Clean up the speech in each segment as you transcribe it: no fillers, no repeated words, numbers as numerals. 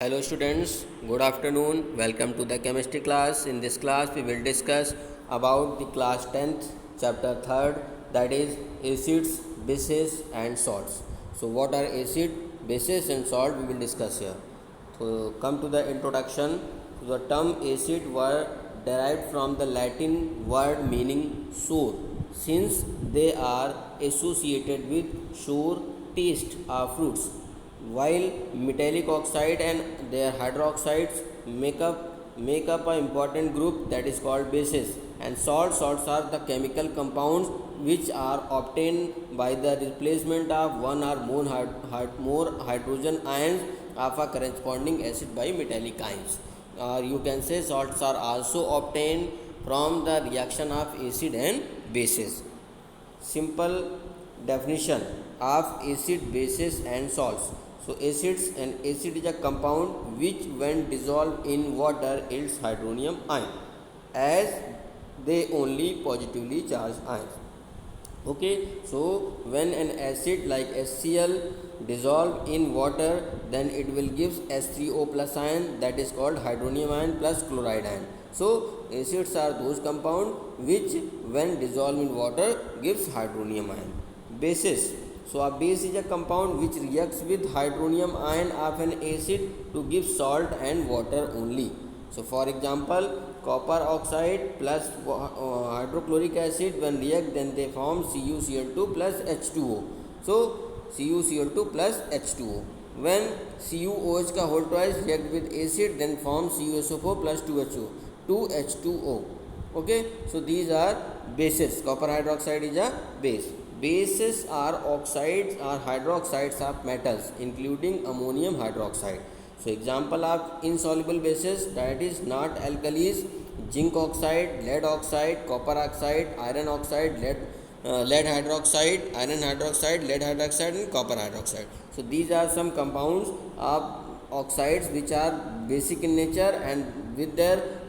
Hello students, good afternoon. Welcome to the chemistry class. In this class we will discuss about the class 10th chapter 3rd, that is acids, bases and salts. So what are acid, bases and salt we will discuss here. So come to the introduction. The term acid were derived from the Latin word meaning sour, since they are associated with sour taste of fruits, while metallic oxide and their hydroxides make up an important group that is called bases. And salts are the chemical compounds which are obtained by the replacement of one or more hydrogen ions of a corresponding acid by metallic ions. Or you can say salts are also obtained from the reaction of acid and bases. Simple definition of acid, bases and salts. So acids, and acid is a compound which when dissolved in water yields hydronium ion, as they only positively charged ions. Okay, so when an acid like HCl dissolved in water, then it will give H3O plus ion, that is called hydronium ion plus chloride ion. So acids are those compound which when dissolved in water gives hydronium ion. Bases, so a base is a compound which reacts with hydronium ion of an acid to give salt and water only. So for example, copper oxide plus hydrochloric acid when react, then they form CuCl2 plus H2O. So CuCl2 plus H2O. When CuOH का whole twice react with acid, then form CuSO4 plus 2H2O. Okay, so these are bases. Copper hydroxide is a base. Bases are oxides or hydroxides of metals, including ammonium hydroxide. So example of insoluble bases, that is not alkalis: zinc oxide, lead oxide, copper oxide, iron oxide, lead hydroxide, iron hydroxide, lead hydroxide and copper hydroxide. So these are some compounds of oxides which are basic in nature, and with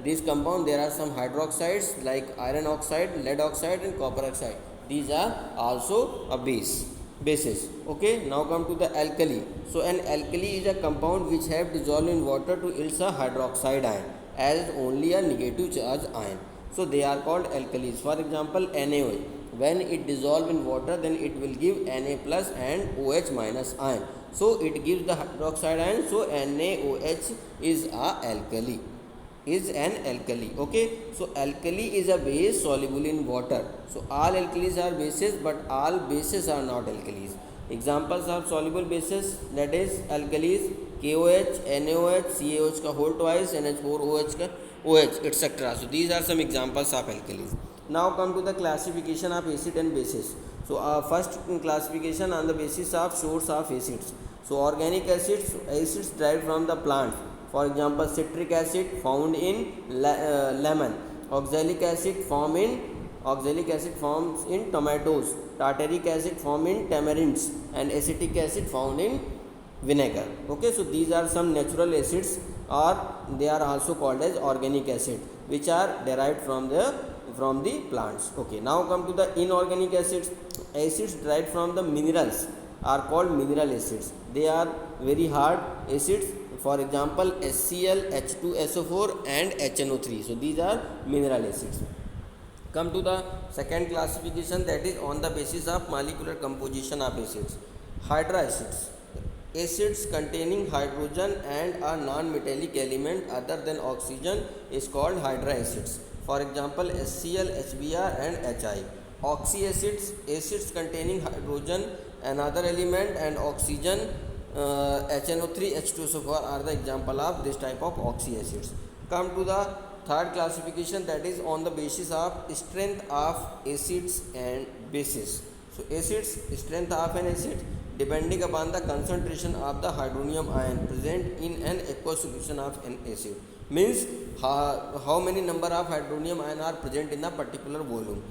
these compound there are some hydroxides like iron oxide, lead oxide and copper oxide. These are also a bases. Okay, now come to the alkali. So an alkali is a compound which have dissolved in water to yield a hydroxide ion as only a negative charge ion. So they are called alkalis. For example, NaOH, when it dissolve in water, then it will give Na plus and OH minus ion. So it gives the hydroxide ion. So NaOH is an alkali. Okay, so alkali is a base soluble in water. So all alkalis are bases, but all bases are not alkalis. Examples of soluble bases, that is alkalis: KOH, NaOH, CaOH का whole twice, NH4OH का OH, etc. So these are some examples of alkalis. Now come to the classification of acid and bases. So first classification on the basis of source of acids. So organic acids derived from the plant. For example, citric acid found in lemon, oxalic acid forms in tomatoes, tartaric acid formed in tamarinds, and acetic acid found in vinegar. Okay, so these are some natural acids, or they are also called as organic acid, which are derived from the plants. Okay, now come to the inorganic acids. Acids derived from the minerals are called mineral acids. They are very hard acids. For example, HCl, H2SO4 and HNO3. So these are mineral acids. Come to the second classification, that is on the basis of molecular composition of acids. Hydroacids, acids containing hydrogen and a non-metallic element other than oxygen is called hydroacids. For example, HCl, HBr and HI. Oxyacids, acids containing hydrogen, another element and oxygen, HNO3, H2SO4 are the example of this type of oxyacids. Come to the third classification, that is on the basis of strength of acids and bases. So acids, strength of an acid depending upon the concentration of the hydronium ion present in an aqueous solution of an acid. Means how many number of hydronium ion are present in a particular volume.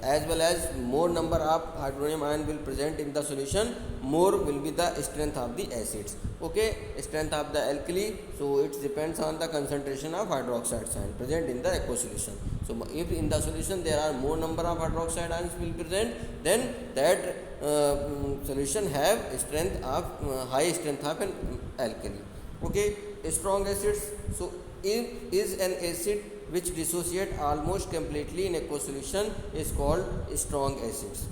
As well as more number of hydronium ion will present in the solution, more will be the strength of the acids. Okay, strength of the alkali, so it depends on the concentration of hydroxide ion present in the aqueous solution. So if in the solution there are more number of hydroxide ions will present, then that solution have strength of high strength of an alkali. Okay, strong acids. So is an acid which dissociate almost completely in aqueous solution is called strong acids,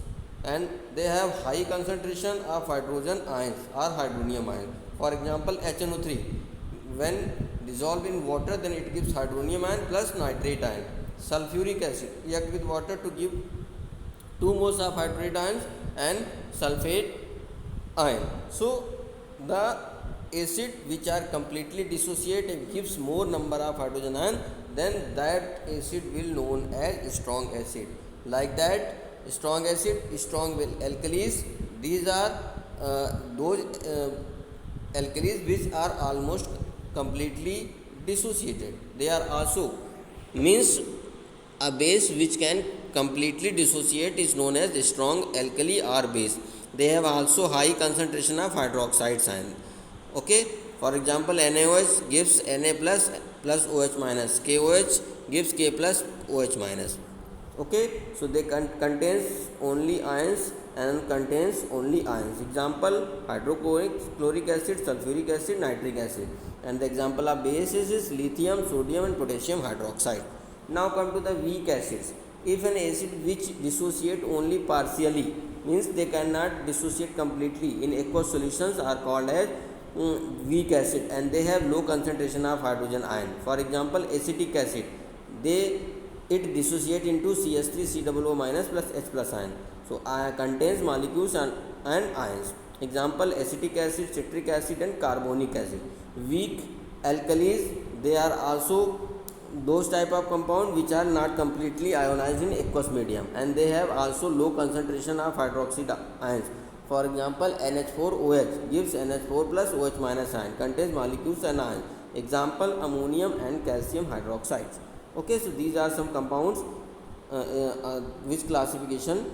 and they have high concentration of hydrogen ions or hydronium ions. For example, HNO3, when dissolved in water, then it gives hydronium ion plus nitrate ion. Sulfuric acid react with water to give 2 moles of hydride ions and sulfate ion. So the acid which are completely dissociate and gives more number of hydrogen ion, then that acid will known as strong acid. Like that, strong acid, strong with alkalis, these are those alkalis which are almost completely dissociated. They are also means a base which can completely dissociate is known as strong alkali or base. They have also high concentration of hydroxide ion. Okay, for example, NaOH gives Na plus OH minus, KOH gives K plus OH minus. Okay, so they contains only ions and contains only ions. Example, hydrochloric acid, sulfuric acid, nitric acid. And the example of bases is lithium, sodium and potassium hydroxide. Now come to the weak acids. If an acid which dissociate only partially, means they cannot dissociate completely in aqueous solutions, are called as weak acid, and they have low concentration of hydrogen ion. For example, acetic acid, it dissociate into CH3 COO minus plus H plus ion. So contains molecules and ions. Example, acetic acid, citric acid and carbonic acid. Weak alkalis, they are also those type of compound which are not completely ionized in aqueous medium, and they have also low concentration of hydroxide ions. For example, NH4OH gives NH4 plus OH minus ion, contains molecules and ions. Example, ammonium and calcium hydroxides. Okay, so these are some compounds which classification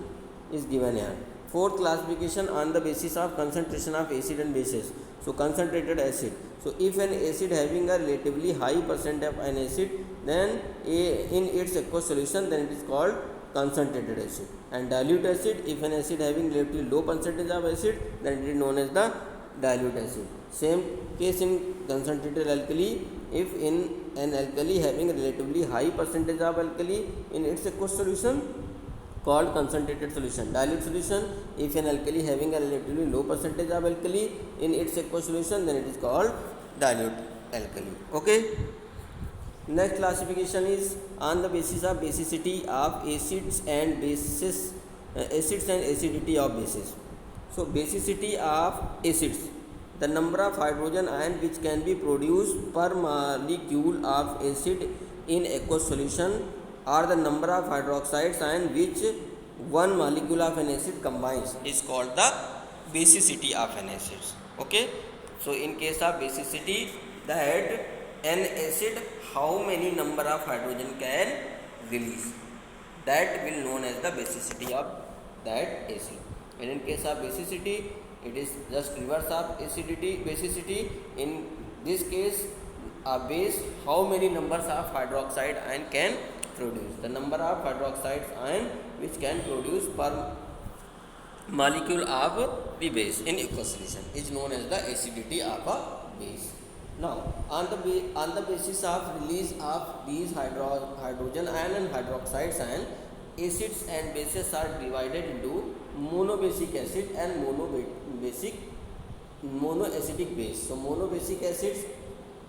is given here. Fourth classification on the basis of concentration of acid and bases. So concentrated acid. So if an acid having a relatively high percent of an acid, then in its aqueous solution, then it is called concentrated acid. And dilute acid, if an acid having relatively low percentage of acid, then it is known as the dilute acid. Same case in concentrated alkali. If in an alkali having relatively high percentage of alkali in its aqueous solution, called concentrated solution. Dilute solution, if an alkali having a relatively low percentage of alkali in its aqueous solution, then it is called dilute alkali. Okay. Next classification is on the basis of basicity of acids and bases, acids and acidity of bases. So basicity of acids, the number of hydrogen ion which can be produced per molecule of acid in aqueous solution, or the number of hydroxides ion which one molecule of an acid combines, is called the basicity of an acid. Okay, so in case of basicity, that an acid how many number of hydrogen can release, that will known as the basicity of that acid. And in case of basicity, it is just reverse of acidity, basicity. In this case, a base how many numbers of hydroxide ion can produce, the number of hydroxide ion which can produce per molecule of the base in aqueous solution is known as the acidity of a base. Now on the basis of release of these hydrogen ion and hydroxide ion, acids and bases are divided into monobasic acid and monoacidic base. So monobasic acids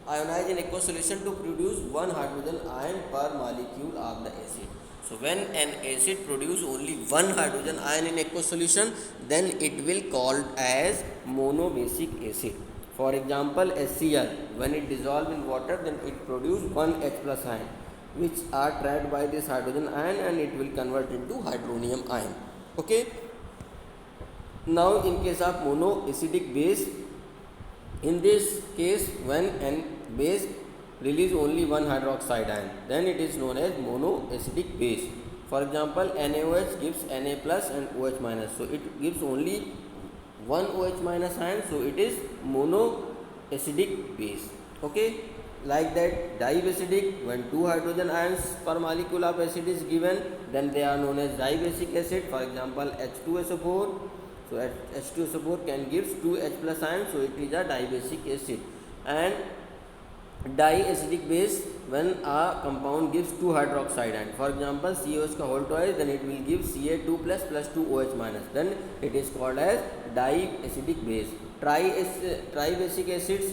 ionize in aqueous solution to produce one hydrogen ion per molecule of the acid. So when an acid produce only one hydrogen ion in aqueous solution, then it will called as monobasic acid. For example, HCl, when it dissolve in water, then it produce one H plus ion, which are trapped by this hydrogen ion, and it will convert into hydronium ion. Okay. Now in case of monoacidic base, in this case, when an base release only one hydroxide ion, then it is known as monoacidic base. For example, NaOH gives Na plus and OH minus, so it gives only one OH minus ion, so it is monoacidic base. Okay, like that diacidic, when two hydrogen ions per molecule of acid is given, then they are known as dibasic acid. For example, H2SO4, so H2SO4 can give 2 H plus ion, so it is a dibasic acid. And diacetic base when a compound gives two hydroxide ion. For example, COH का whole twice, then it will give Ca2 plus 2 OH minus. Then it is called as diacetic base. Tribasic acids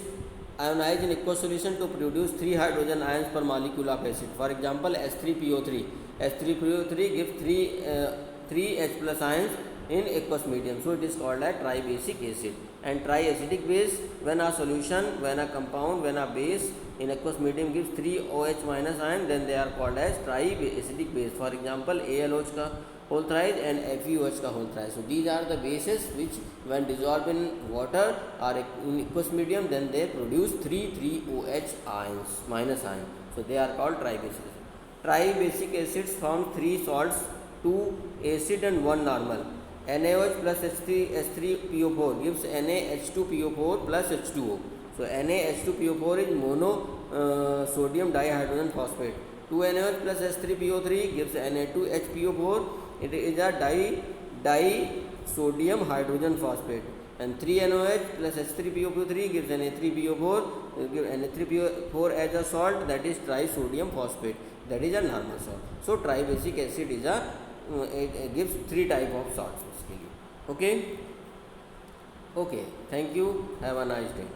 ionize in aqueous solution to produce 3 hydrogen ions per molecule of acid. For example, H3PO3. H3PO3 gives 3 H plus ions in aqueous medium, so it is called as tribasic acid. And triacidic base, when a solution, when a compound, when a base in aqueous medium gives 3 OH minus ion, then they are called as triacidic base. For example, ALOH का whole thrice and FeOH का whole thrice. So these are the bases which when dissolved in water or in aqueous medium, then they produce 3 OH ions minus ion. So they are called tribasic. Tribasic acids form 3 salts, 2 acid and 1 normal. NaOH plus H3PO4 gives NaH2PO4 plus H2O. So NaH2PO4 is mono sodium dihydrogen phosphate. 2NaOH plus H3PO3 gives Na2HPO4. It is a disodium hydrogen phosphate. And 3NaOH plus H3PO3 gives Na3PO4. Give Na3PO4 as a salt, that is trisodium phosphate. That is a normal salt. So tribasic acid is it gives 3 type of salts basically. Okay. Thank you. Have a nice day.